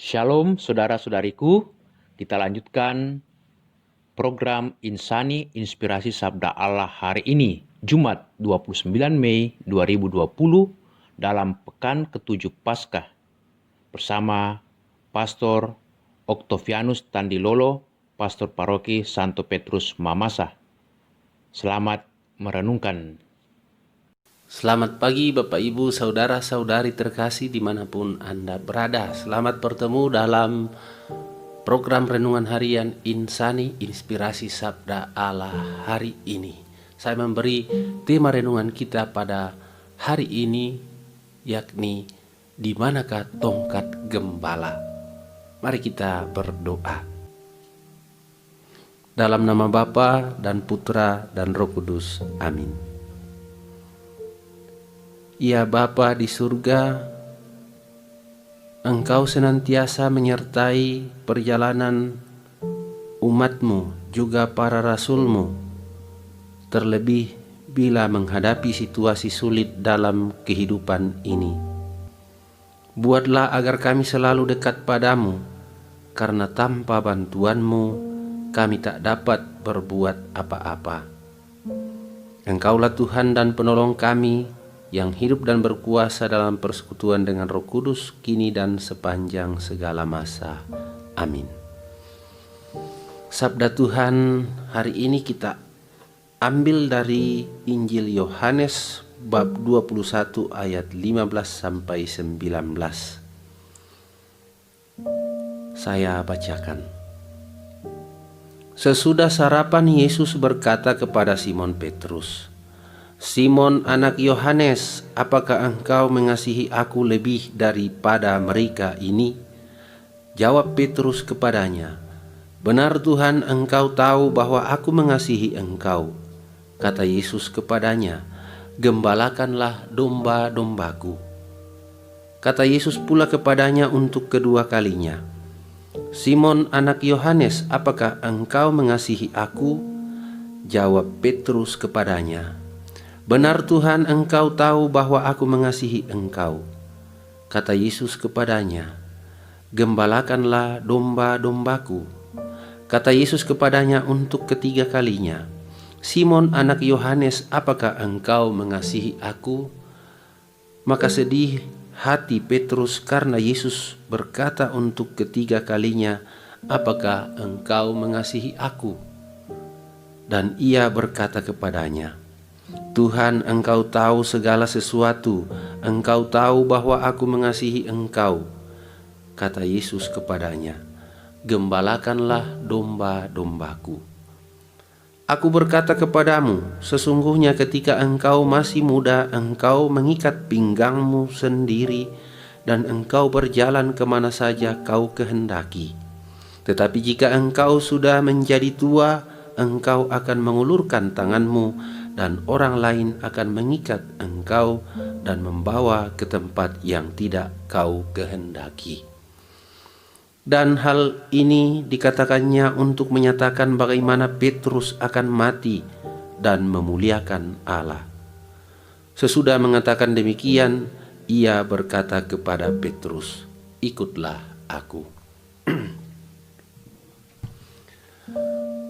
Shalom saudara-saudariku, kita lanjutkan program Insani Inspirasi Sabda Allah hari ini, Jumat 29 Mei 2020 dalam Pekan ke-7 Paskah bersama Pastor Octavianus Tandilolo, Pastor Paroki Santo Petrus Mamasa. Selamat merenungkan. Selamat pagi Bapak Ibu Saudara-saudari terkasih dimanapun Anda berada. Selamat bertemu dalam program Renungan Harian Insani Inspirasi Sabda Allah hari ini. Saya memberi tema renungan kita pada hari ini, yakni di manakah tongkat gembala. Mari kita berdoa. Dalam nama Bapa dan Putra dan Roh Kudus. Amin. Ya Bapa di surga, Engkau senantiasa menyertai perjalanan umat-Mu, juga para rasul-Mu, terlebih bila menghadapi situasi sulit dalam kehidupan ini. Buatlah agar kami selalu dekat padamu, karena tanpa bantuan-Mu kami tak dapat berbuat apa-apa. Engkaulah Tuhan dan penolong kami, yang hidup dan berkuasa dalam persekutuan dengan Roh Kudus, kini dan sepanjang segala masa. Amin. Sabda Tuhan hari ini kita ambil dari Injil Yohanes bab 21 ayat 15 sampai 19. Saya bacakan. Sesudah sarapan, Yesus berkata kepada Simon Petrus, "Simon anak Yohanes, apakah engkau mengasihi aku lebih daripada mereka ini?" Jawab Petrus kepadanya, "Benar Tuhan, engkau tahu bahwa aku mengasihi engkau." Kata Yesus kepadanya, "Gembalakanlah domba-dombaku." Kata Yesus pula kepadanya untuk kedua kalinya, "Simon anak Yohanes, apakah engkau mengasihi aku?" Jawab Petrus kepadanya, "Benar Tuhan, engkau tahu bahwa aku mengasihi engkau." Kata Yesus kepadanya, "Gembalakanlah domba-dombaku." Kata Yesus kepadanya untuk ketiga kalinya, "Simon anak Yohanes, apakah engkau mengasihi aku?" Maka sedih hati Petrus karena Yesus berkata untuk ketiga kalinya, "Apakah engkau mengasihi aku?" Dan ia berkata kepadanya, "Tuhan, engkau tahu segala sesuatu, engkau tahu bahwa aku mengasihi engkau." Kata Yesus kepadanya, "Gembalakanlah domba-dombaku. Aku berkata kepadamu, sesungguhnya ketika engkau masih muda, engkau mengikat pinggangmu sendiri, dan engkau berjalan kemana saja kau kehendaki. Tetapi jika engkau sudah menjadi tua, engkau akan mengulurkan tanganmu, dan orang lain akan mengikat engkau dan membawa ke tempat yang tidak kau kehendaki." Dan hal ini dikatakannya untuk menyatakan bagaimana Petrus akan mati dan memuliakan Allah. Sesudah mengatakan demikian, ia berkata kepada Petrus, "Ikutlah aku."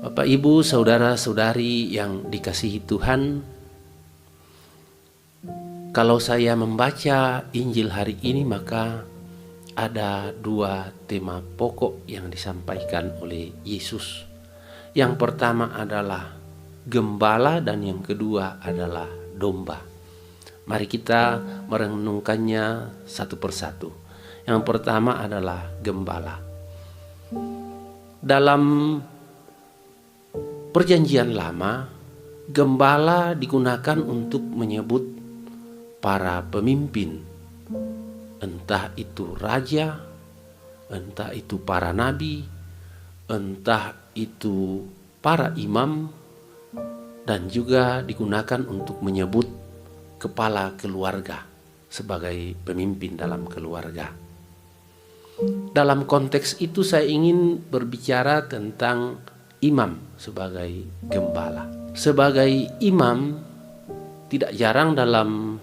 Bapak, Ibu, saudara-saudari yang dikasihi Tuhan, kalau saya membaca Injil hari ini, maka ada dua tema pokok yang disampaikan oleh Yesus. Yang pertama adalah gembala dan yang kedua adalah domba. Mari kita merenungkannya satu persatu. Yang pertama adalah gembala. Dalam Perjanjian Lama, gembala digunakan untuk menyebut para pemimpin, entah itu raja, entah itu para nabi, entah itu para imam, dan juga digunakan untuk menyebut kepala keluarga sebagai pemimpin dalam keluarga. Dalam konteks itu saya ingin berbicara tentang imam sebagai gembala. Sebagai imam, tidak jarang dalam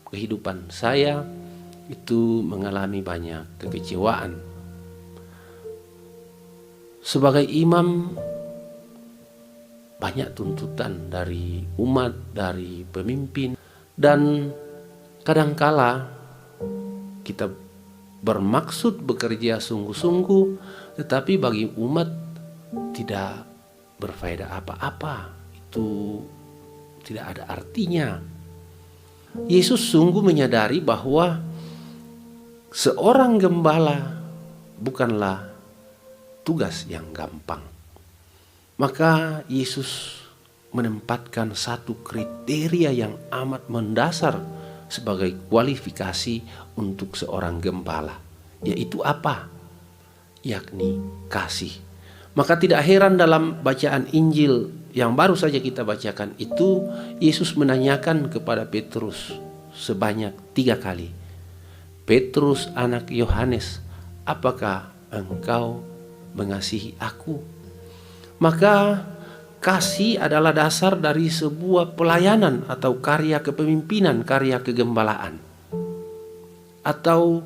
kehidupan saya itu mengalami banyak kekecewaan Sebagai imam, banyak tuntutan dari umat, dari pemimpin, dan kadangkala kita bermaksud bekerja sungguh-sungguh, tetapi bagi umat tidak berfaedah apa-apa. Itu tidak ada artinya. Yesus sungguh menyadari bahwa seorang gembala bukanlah tugas yang gampang. Maka Yesus menempatkan satu kriteria yang amat mendasar sebagai kualifikasi untuk seorang gembala, yaitu apa? Yakni kasih. Maka tidak heran dalam bacaan Injil yang baru saja kita bacakan itu, Yesus menanyakan kepada Petrus sebanyak 3 kali. Petrus anak Yohanes, apakah engkau mengasihi aku? Maka kasih adalah dasar dari sebuah pelayanan atau karya kepemimpinan, karya kegembalaan. Atau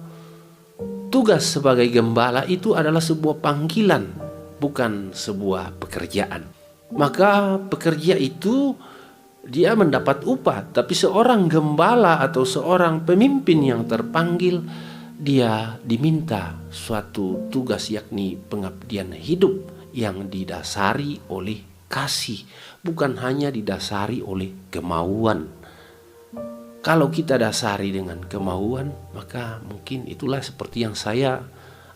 tugas sebagai gembala itu adalah sebuah panggilan, bukan sebuah pekerjaan. Maka pekerja itu dia mendapat upah, tapi seorang gembala atau seorang pemimpin yang terpanggil, dia diminta suatu tugas, yakni pengabdian hidup yang didasari oleh kasih, bukan hanya didasari oleh kemauan. Kalau kita dasari dengan kemauan, maka mungkin itulah seperti yang saya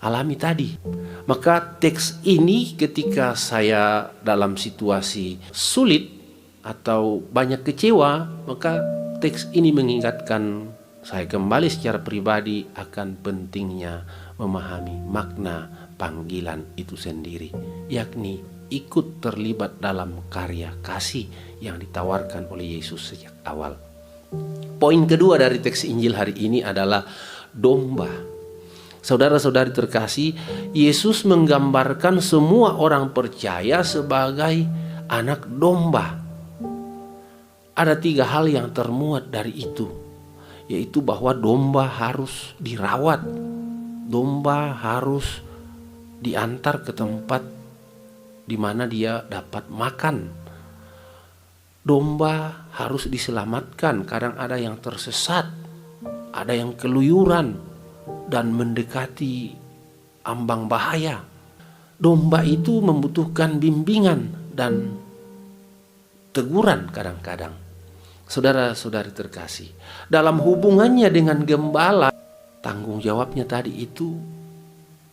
alami tadi. Maka teks ini ketika saya dalam situasi sulit atau banyak kecewa, maka teks ini mengingatkan saya kembali secara pribadi akan pentingnya memahami makna panggilan itu sendiri, yakni ikut terlibat dalam karya kasih yang ditawarkan oleh Yesus sejak awal. Poin kedua dari teks Injil hari ini adalah domba. Saudara-saudari terkasih, Yesus menggambarkan semua orang percaya sebagai anak domba. Ada 3 hal yang termuat dari itu, yaitu bahwa domba harus dirawat, domba harus diantar ke tempat di mana dia dapat makan, domba harus diselamatkan. Kadang ada yang tersesat, ada yang keluyuran dan mendekati ambang bahaya. Domba itu membutuhkan bimbingan dan teguran kadang-kadang. Saudara-saudari terkasih, dalam hubungannya dengan gembala, tanggung jawabnya tadi itu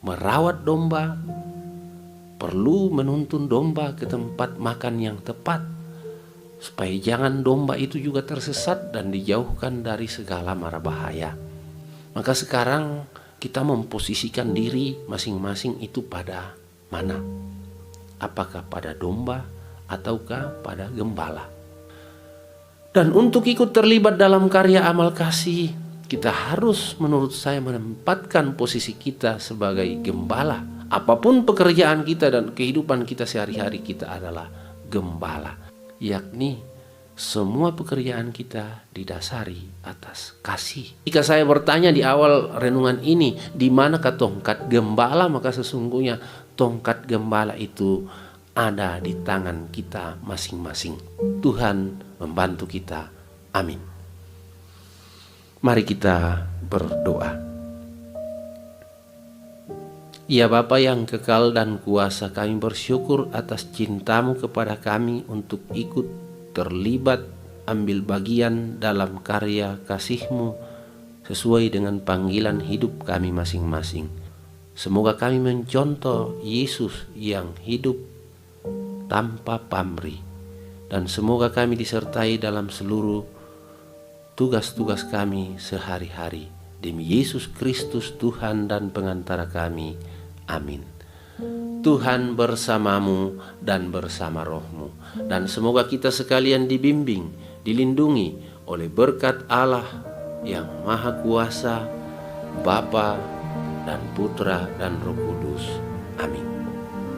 merawat domba, perlu menuntun domba ke tempat makan yang tepat, supaya jangan domba itu juga tersesat dan dijauhkan dari segala mara bahaya. Maka sekarang kita memposisikan diri masing-masing itu pada mana? Apakah pada domba ataukah pada gembala? Dan untuk ikut terlibat dalam karya amal kasih, kita harus menurut saya menempatkan posisi kita sebagai gembala. Apapun pekerjaan kita dan kehidupan kita sehari-hari, kita adalah gembala. Yakni semua pekerjaan kita didasari atas kasih. Jika saya bertanya di awal renungan ini, di manakah tongkat gembala? Maka sesungguhnya tongkat gembala itu ada di tangan kita masing-masing. Tuhan membantu kita. Amin. Mari kita berdoa. Ya Bapa yang kekal dan kuasa, kami bersyukur atas cinta-Mu kepada kami untuk ikut terlibat, ambil bagian dalam karya kasih-Mu sesuai dengan panggilan hidup kami masing-masing. Semoga kami mencontoh Yesus yang hidup tanpa pamrih, dan semoga kami disertai dalam seluruh tugas-tugas kami sehari-hari. Demi Yesus Kristus Tuhan dan pengantara kami. Amin. Tuhan bersamamu dan bersama rohmu, dan semoga kita sekalian dibimbing, dilindungi oleh berkat Allah yang Maha Kuasa, Bapa dan Putra dan Roh Kudus. Amin.